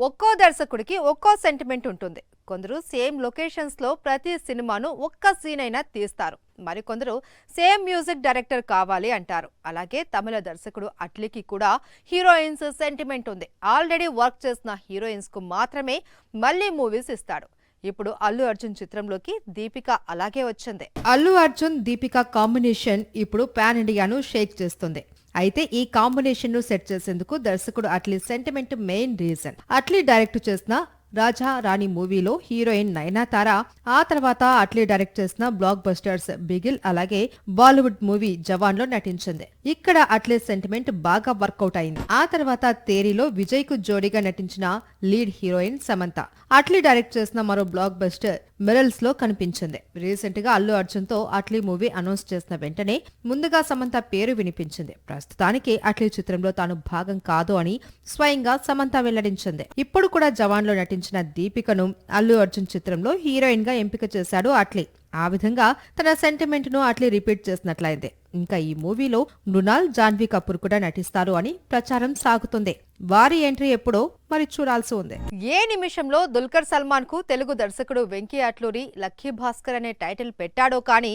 ఒక్కో దర్శకుడికి ఒక్కో సెంటిమెంట్ ఉంటుంది. కొందరు సేమ్ లొకేషన్స్ లో ప్రతి సినిమాను ఒక్క సీన్ అయినా తీస్తారు. మరికొందరు సేమ్ మ్యూజిక్ డైరెక్టర్ కావాలి అంటారు. అలాగే తమిళ దర్శకుడు అట్లీకి కూడా హీరోయిన్స్ సెంటిమెంట్ ఉంది. ఆల్రెడీ వర్క్ చేసిన హీరోయిన్స్ కు మాత్రమే మళ్ళీ మూవీస్ ఇస్తాడు. ఇప్పుడు అల్లు అర్జున్ చిత్రంలోకి దీపిక అలాగే వచ్చింది. అల్లు అర్జున్ దీపిక కాంబినేషన్ ఇప్పుడు పాన్ ఇండియాను షేక్ చేస్తుంది. అయితే ఈ కాంబినేషన్ ను సెట్ చేసేందుకు దర్శకుడు Atlee sentiment main reason. Atlee direct చేసిన రాజా రాణి మూవీలో హీరోయిన్ నయనతార, ఆ తర్వాత అట్లీ డైరెక్ట్ చేసిన బ్లాక్ బస్టర్స్ బిగిల్ అలాగే బాలీవుడ్ మూవీ జవాన్ లో నటించింది. ఇక్కడ అట్లీ సెంటిమెంట్ బాగా వర్కౌట్ అయింది. ఆ తర్వాత తేరీలో విజయ్ కు జోడీగా నటించిన lead heroine Samantha Atlee direct చేసిన మరో బ్లాక్ బస్టర్ మిరల్స్ లో కనిపించింది. రీసెంట్ గా అల్లు అర్జున్ తో అట్లీ మూవీ అనౌన్స్ చేసిన వెంటనే ముందుగా సమంత పేరు వినిపించింది. ప్రస్తుతానికి అట్లీ చిత్రంలో తాను భాగం కాదు అని స్వయంగా సమంత వెల్లడించింది. ఇప్పుడు కూడా జవాన్ లో నటించిన దీపికను అల్లు అర్జున్ చిత్రంలో హీరోయిన్ గా ఎంపిక చేశాడు అట్లీ. ఆ విధంగా తన సెంటిమెంట్ ను అట్లీ రిపీట్ చేసినట్లయింది. ఇంకా ఈ మూవీలో మృణాల్, జాన్వీ కపూర్ కూడా నటిస్తారు అని ప్రచారం సాగుతుంది. వారి ఎంట్రీ ఎప్పుడో మరి చూడాల్సి ఉంది. ఏ నిమిషంలో దుల్కర్ సల్మాన్ కు తెలుగు దర్శకుడు వెంకీ అట్లూరి లక్కీ భాస్కర్ అనే టైటిల్ పెట్టాడో కానీ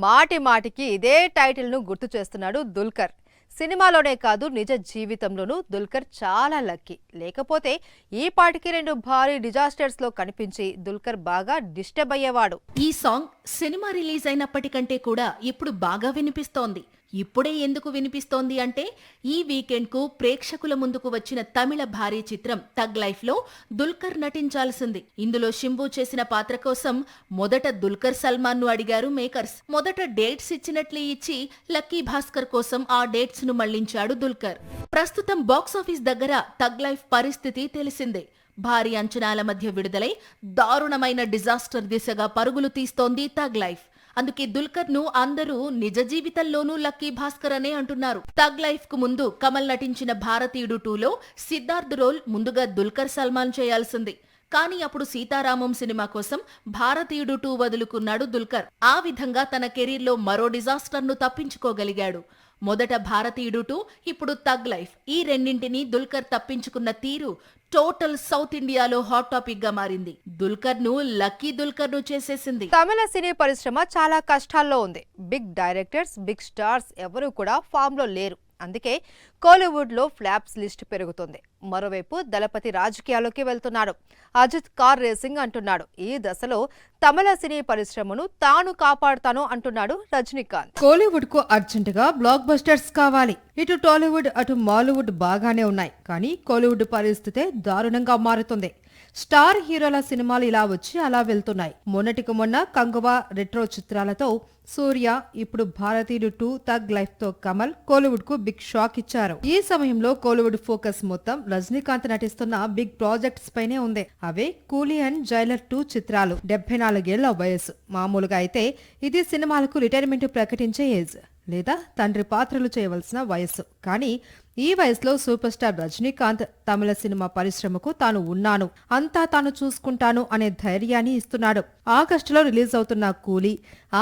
మాటి మాటికి ఇదే టైటిల్ ను గుర్తు చేస్తున్నాడు దుల్కర్. సినిమాలోనే కాదు నిజ జీవితంలోనూ దుల్కర్ చాలా లక్కీ. లేకపోతే ఈ పాటికి 2 భారీ డిజాస్టర్స్ లో కనిపించి దుల్కర్ బాగా డిస్టర్బ్ అయ్యేవాడు. ఈ సాంగ్ సినిమా రిలీజ్ అయినప్పటికంటే కూడా ఇప్పుడు బాగా వినిపిస్తోంది. ఇప్పుడే ఎందుకు వినిపిస్తోంది అంటే ఈ వీకెండ్ కు ప్రేక్షకుల ముందుకు వచ్చిన తమిళ భారీ చిత్రం తగ్ లైఫ్ లో దుల్కర్ నటించాల్సింది. ఇందులో శింబు చేసిన పాత్ర కోసం మొదట దుల్కర్ సల్మాన్ ను అడిగారు మేకర్స్. మొదట డేట్స్ ఇచ్చినట్లే ఇచ్చి లక్కీ భాస్కర్ కోసం ఆ డేట్స్ ను మళ్లించాడు దుల్కర్. ప్రస్తుతం బాక్సాఫీస్ దగ్గర తగ్ లైఫ్ పరిస్థితి తెలిసిందే. భారీ అంచనాల మధ్య విడుదలై దారుణమైన డిజాస్టర్ దిశగా పరుగులు తీస్తోంది తగ్ లైఫ్. అందుకే దుల్కర్ ను అందరూ నిజ జీవితంలోనూ లక్కీ భాస్కర్ అనే అంటున్నారు. తగ్ లైఫ్ కు ముందు కమల్ నటించిన భారతీయుడు 2లో సిద్ధార్థ్ రోల్ ముందుగా దుల్కర్ సల్మాన్ చేయాల్సింది. కానీ అప్పుడు సీతారామం సినిమా కోసం భారతీయుడు 2 వదులుకున్నాడు దుల్కర్. ఆ విధంగా తన కెరీర్లో మరో డిజాస్టర్ ను తప్పించుకోగలిగాడు. మొదట భారతీయుడు 2, ఇప్పుడు తగ్ లైఫ్. ఈ రెండింటినీ దుల్కర్ తప్పించుకున్న తీరు టోటల్ సౌత్ ఇండియాలో హాట్ టాపిక్ గా మారింది. దుల్కర్ ను లక్కీ దుల్కర్ ను చేసేసింది. తమిళ సినీ పరిశ్రమ చాలా కష్టాల్లో ఉంది. బిగ్ డైరెక్టర్స్, బిగ్ స్టార్స్ ఎవరూ కూడా ఫామ్ లో లేరు. అందుకే కోలీవుడ్ లో ఫ్లాప్స్ లిస్ట్ పెరుగుతుంది. మరోవైపు దళపతి రాజకీయాల్లోకి వెళ్తున్నాడు. అజిత్ కార్ రేసింగ్ అంటున్నాడు. ఈ దశలో తమిళ సినీ పరిశ్రమను తాను కాపాడుతాను అంటున్నాడు రజనీకాంత్. కోలీవుడ్ కు అర్జెంటుగా బ్లాక్ బస్టర్స్ కావాలి. ఇటు టాలీవుడ్ అటు మాలీవుడ్ బాగానే ఉన్నాయి. కానీ కోలీవుడ్ పరిస్థితే దారుణంగా మారుతుంది. స్టార్ హీరోల సినిమాలు ఇలా వచ్చి అలా వెళ్తున్నాయి. మొన్నటికి మొన్న కంగువా రెట్రో చిత్రాలతో సూర్య, ఇప్పుడు భారతీయుడు 2, తగ్ లైఫ్ తో కమల్ కోలీవుడ్ కు బిగ్ షాక్ ఇచ్చారు. ఈ సమయంలో కోలీవుడ్ ఫోకస్ మొత్తం రజనీకాంత్ నటిస్తున్న బిగ్ ప్రాజెక్ట్స్ పైనే ఉంది. అవే కూలీ అండ్ జైలర్ 2 చిత్రాలు. 74 ఏళ్ల వయసు. మామూలుగా అయితే ఇది సినిమాలకు రిటైర్మెంట్ ప్రకటించే ఏజ్ లేదా తండ్రి పాత్రలు చేయవలసిన వయస్సు. కానీ ఈ వయసులో సూపర్ స్టార్ రజనీకాంత్ తమిళ సినిమా పరిశ్రమకు తాను ఉన్నాను, అంతా తాను చూసుకుంటాను అనే ధైర్యాన్ని ఇస్తున్నాడు. ఆగస్టులో రిలీజ్ అవుతున్న కూలీ,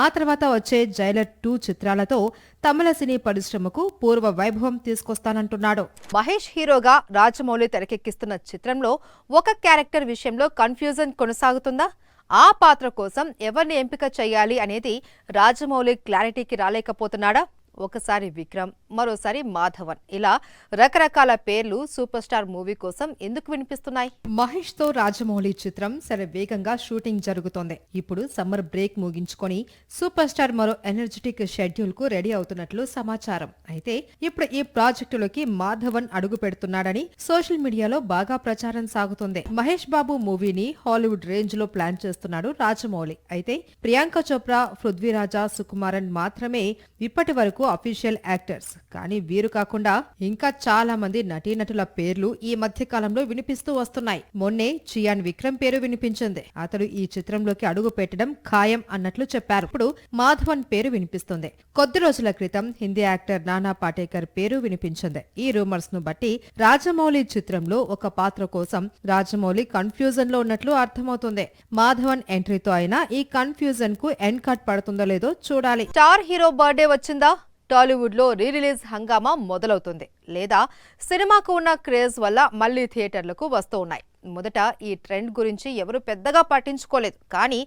ఆ తర్వాత వచ్చే జైలర్ 2 చిత్రాలతో తమిళ సినీ పరిశ్రమకు పూర్వ వైభవం తీసుకొస్తానంటున్నాడు. మహేష్ హీరోగా రాజమౌళి తెరకెక్కిస్తున్న చిత్రంలో ఒక క్యారెక్టర్ విషయంలో కన్ఫ్యూజన్ కొనసాగుతుందా? ఆ పాత్ర కోసం ఎవరిని ఎంపిక చేయాలి అనేది రాజమౌళి క్లారిటీకి రాలేకపోతున్నాడా? ఒకసారి విక్రమ్, మరోసారి మాధవన్, ఇలా రకరకాల పేర్లు సూపర్ స్టార్ మూవీ కోసం ఎందుకు వినిపిస్తున్నాయి? మహేష్ తో రాజమౌళి చిత్రం వేగంగా షూటింగ్ జరుగుతోంది. ఇప్పుడు సమ్మర్ బ్రేక్ ముగించుకొని సూపర్ స్టార్ మరో ఎనర్జెటిక్ షెడ్యూల్ కు రెడీ అవుతున్నట్లు సమాచారం. అయితే ఇప్పుడు ఈ ప్రాజెక్టులోకి మాధవన్ అడుగు పెడుతున్నాడని సోషల్ మీడియాలో బాగా ప్రచారం సాగుతుంది. మహేష్ బాబు మూవీని హాలీవుడ్ రేంజ్ లో ప్లాన్ చేస్తున్నాడు రాజమౌళి. అయితే ప్రియాంక చోప్రా, పృథ్వీరాజా, సుకుమారన్ మాత్రమే ఇప్పటి వరకు అఫీషియల్ యాక్టర్స్. కానీ వీరు కాకుండా ఇంకా చాలా మంది నటీనటుల పేర్లు ఈ మధ్య కాలంలో వినిపిస్తూ వస్తున్నాయి. మొన్నే చియాన్ విక్రమ్ పేరు వినిపించింది. అతడు ఈ చిత్రంలోకి అడుగు పెట్టడం ఖాయం అన్నట్లు చెప్పారు. ఇప్పుడు మాధవన్ పేరు వినిపిస్తుంది. కొద్ది రోజుల క్రితం హిందీ యాక్టర్ నానా పాటేకర్ పేరు వినిపించింది. ఈ రూమర్స్ ను బట్టి రాజమౌళి చిత్రంలో ఒక పాత్ర కోసం రాజమౌళి కన్ఫ్యూజన్ లో ఉన్నట్లు అర్థమవుతుంది. మాధవన్ ఎంట్రీతో అయినా ఈ కన్ఫ్యూజన్ కు ఎండ్ కట్ పడుతుందో లేదో చూడాలి. స్టార్ హీరో బర్త్డే వచ్చిందా? టాలీవుడ్ లో రీ రిలీజ్ హంగామా మొదలవుతుంది. లేదా సినిమాకు ఉన్న క్రేజ్ వల్ల మళ్లీ థియేటర్లకు వస్తూ ఉన్నాయి. మొదట ఈ ట్రెండ్ గురించి ఎవరు పెద్దగా పట్టించుకోలేదు, కానీ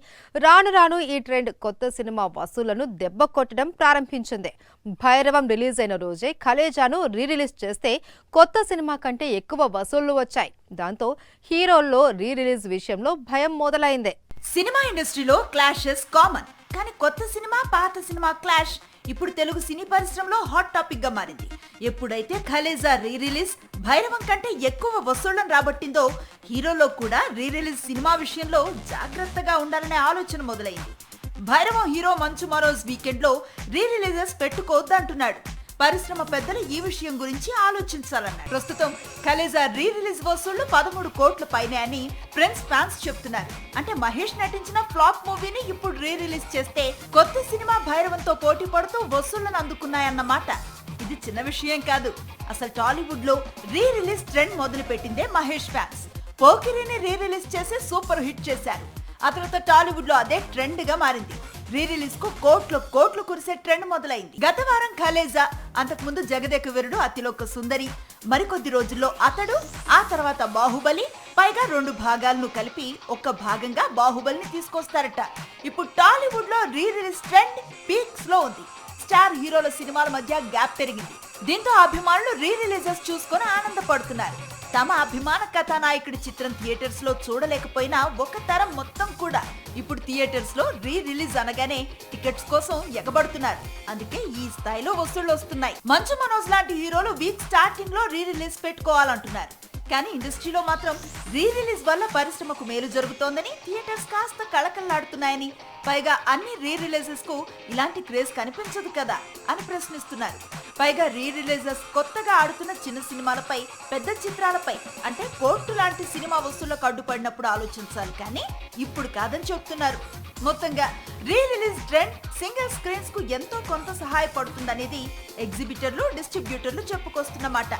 రాను రాను ఈ ట్రెండ్ కొత్త సినిమా వసూళ్లను దెబ్బ కొట్టడం ప్రారంభించింది. భైరవం రిలీజ్ అయిన రోజే కలేజాను రిలీజ్ చేస్తే కొత్త సినిమా కంటే ఎక్కువ వసూళ్లు వచ్చాయి. దాంతో హీరోల్లో రిలీజ్ విషయంలో భయం మొదలైంది. సినిమా ఇండస్ట్రీలో క్లాషెస్ కామన్, కానీ కొత్త సినిమా పాత సినిమా క్లాష్ ఇప్పుడు తెలుగు సినీ పరిశ్రమలో హాట్ టాపిక్ గా మారింది. ఎప్పుడైతే ఖలేజా రిలీజ్ భైరవం కంటే ఎక్కువ వసూళ్లను రాబట్టిందో హీరోలో కూడా రిలీజ్ సినిమా విషయంలో జాగ్రత్తగా ఉండాలనే ఆలోచన మొదలైంది. భైరవం హీరో మంచు మనోజ్ వీకెండ్ లో రిలీజెస్ పెట్టుకోవద్దంటున్నాడు. పరిశ్రమ పెద్దలు ఈ విషయం గురించి ఆలోచించాలన్నారు. ప్రస్తుతం కలేజా రిలీజ్ వసూళ్లు 13 కోట్ల పైనే అని ఫ్రెండ్స్ ఫ్యాన్స్ చెప్తున్నారు. అంటే మహేష్ నటించిన ఫ్లాప్ మూవీని ఇప్పుడు రిలీజ్ చేస్తే కొత్త సినిమా భైరవంతో పోటీ పడుతూ వసూళ్లను అందుకున్నాయన్నమాట. ఇది చిన్న విషయం కాదు. అసలు టాలీవుడ్ లో రిలీజ్ ట్రెండ్ మొదలు పెట్టిందే మహేష్ ఫ్యాన్స్. పోకిరిని రిలీజ్ చేసి సూపర్ హిట్ చేశారు. ఆ తర్వాత టాలీవుడ్ లో అదే ట్రెండ్ గా మారింది. రిలీజ్ కు కోట్లు కురిసే ట్రెండ్ మొదలైంది. గత వారం ఖలేజా, అంతకుముందు జగదేక వీరుడు, అతిలోక సుందరి, మరికొద్ది రోజుల్లో అతడు, ఆ తర్వాత బాహుబలి, పైగా 2 భాగాలను కలిపి ఒక్క భాగంగా బాహుబలిని తీసుకొస్తారట. ఇప్పుడు టాలీవుడ్ లో రిలీజ్ ట్రెండ్ పీక్స్ లో ఉంది. స్టార్ హీరోల సినిమాల మధ్య గ్యాప్ పెరిగింది. దీంతో అభిమానులు రిలీజెస్ చూసుకొని ఆనందపడుతున్నారు. తమ అభిమాన కథానాయకుడి చిత్రం థియేటర్స్ లో చూడలేకపోయినా ఒక తరం మొత్తం కూడా ఇప్పుడు థియేటర్స్ లో రిలీజ్ అనగానే టికెట్స్ కోసం ఎగబడుతున్నారు. అందుకే ఈ స్థాయిలో వసూళ్లు వస్తున్నాయి. మంచు మనోజ్ లాంటి హీరోలు వీక్ స్టార్టింగ్ లో రిలీజ్ పెట్టుకోవాలంటున్నారు. కానీ ఇండస్ట్రీలో మాత్రం రిలీజ్ వల్ల పరిశ్రమకు మేలు జరుగుతోందని, థియేటర్స్ కాస్త కళకళలాడుతున్నాయని, పైగా అన్ని రిలీజెస్ కు ఇలాంటి క్రేజ్ కనిపించదు కదా అని ప్రశ్నిస్తున్నారు. పైగా రిలీజెస్ కొత్తగా ఆడుతున్న చిన్న సినిమాలపై, పెద్ద చిత్రాలపై అంటే కోర్టు లాంటి సినిమా వసూళ్లకు అడ్డుపడినప్పుడు ఆలోచించాలి, కానీ ఇప్పుడు కాదని చెప్తున్నారు. మొత్తంగా రిలీజ్ ట్రెండ్ సింగిల్ స్క్రీన్స్ కు ఎంతో కొంత సహాయపడుతుందనేది ఎగ్జిబిటర్లు, డిస్ట్రిబ్యూటర్లు చెప్పుకొస్తున్నమాట.